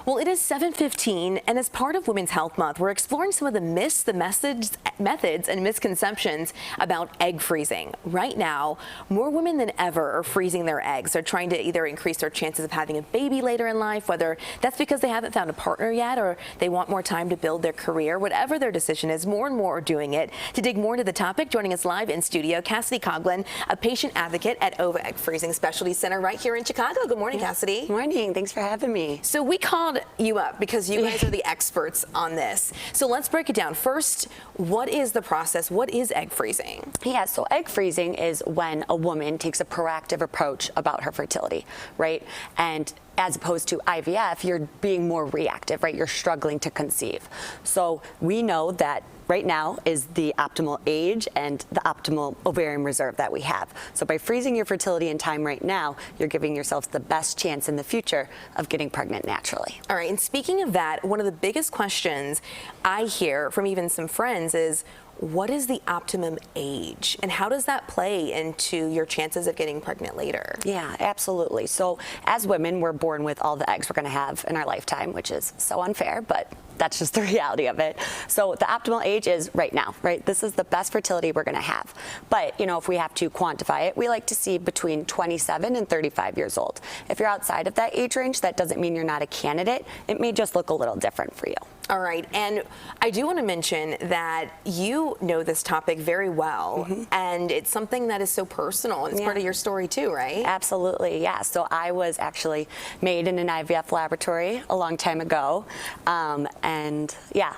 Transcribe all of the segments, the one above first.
Well, it is 7:15, and as part of Women's Health Month, we're exploring some of the myths, the methods, and misconceptions about egg freezing. Right now, more women than ever are freezing their eggs. They're trying to either increase their chances of having a baby later in life, whether that's because they haven't found a partner yet or they want more time to build their career. Whatever their decision is, more and more are doing it. To dig more into the topic, joining us live in studio, Cassidy Coughlin, a patient advocate at OVA Egg Freezing Specialty Center right here in Chicago. Good morning, Cassidy. Good morning. Thanks for having me. So we called you up because you guys are the experts on this. So let's break it down. First, what is the process? What is egg freezing? Yeah, so egg freezing is when a woman takes a proactive approach about her fertility, right? And as opposed to IVF, you're being more reactive, right? You're struggling to conceive. So we know that right now is the optimal age and the optimal ovarian reserve that we have. So by freezing your fertility in time right now, you're giving yourself the best chance in the future of getting pregnant naturally. All right, and speaking of that, one of the biggest questions I hear from even some friends is, what is the optimum age, and how does that play into your chances of getting pregnant later? Yeah, absolutely. So as women, we're born with all the eggs we're going to have in our lifetime, which is so unfair, but that's just the reality of it. So the optimal age is right now, right? This is the best fertility we're going to have. But, you know, if we have to quantify it, we like to see between 27 and 35 years old. If you're outside of that age range, that doesn't mean you're not a candidate. It may just look a little different for you. All right, and I do want to mention that you know this topic very well, and it's something that is so personal, and it's part of your story too, right? Absolutely, yeah. So I was actually made in an IVF laboratory a long time ago, and yeah,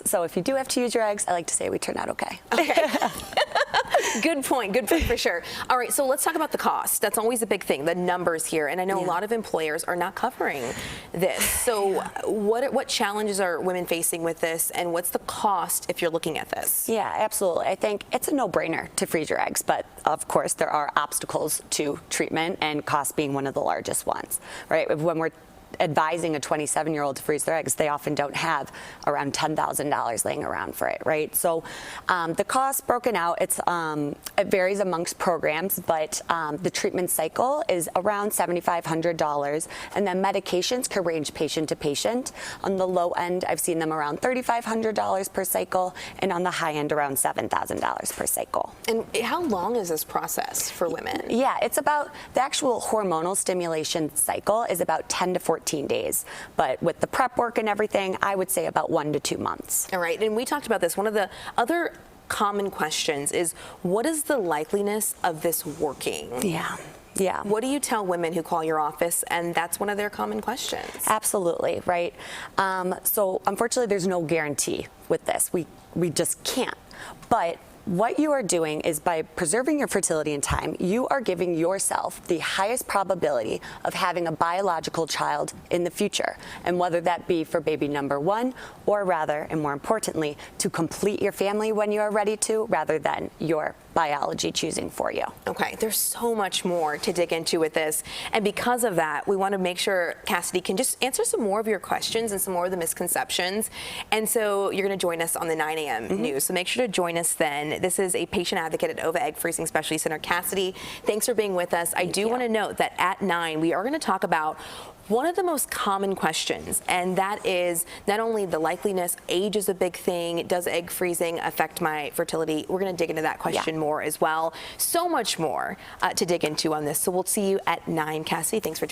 so if you do have to use your eggs, I like to say we turn out okay. Okay. Good point for sure. All right, so let's talk about the cost. That's always a big thing, the numbers here, and I know a lot of employers are not covering this. So what challenges are women facing with this, and what's the cost if you're looking at this? Yeah, absolutely. I think it's a no-brainer to freeze your eggs, but of course there are obstacles to treatment, and cost being one of the largest ones, right? When we're advising a 27-year-old to freeze their eggs, they often don't have around $10,000 laying around for it, right? So the cost broken out, it varies amongst programs, but the treatment cycle is around $7,500, and then medications can range patient to patient. On the low end, I've seen them around $3,500 per cycle, and on the high end, around $7,000 per cycle. And how long is this process for women? Yeah, it's about, the actual hormonal stimulation cycle is about 10 to 14 days, but with the prep work and everything, I would say about 1 to 2 months. All right, and we talked about this. One of the other common questions is, what is the likeliness of this working? Yeah. What do you tell women who call your office, and that's one of their common questions? Absolutely, right. So unfortunately, there's no guarantee with this. We just can't. But what you are doing is, by preserving your fertility in time, you are giving yourself the highest probability of having a biological child in the future. And whether that be for baby number one, or rather, and more importantly, to complete your family when you are ready to, rather than your biology choosing for you. Okay, there's so much more to dig into with this. And because of that, we want to make sure Cassidy can just answer some more of your questions and some more of the misconceptions. And so you're going to join us on the 9 a.m. news. So make sure to join us then. This is a patient advocate at OVA Egg Freezing Specialty Center. Cassidy, thanks for being with us. I do want to note that at 9, we are going to talk about one of the most common questions, and that is not only the likeliness, age is a big thing, does egg freezing affect my fertility? We're going to dig into that question more as well. So much more to dig into on this. So we'll see you at 9. Cassidy, thanks for joining us.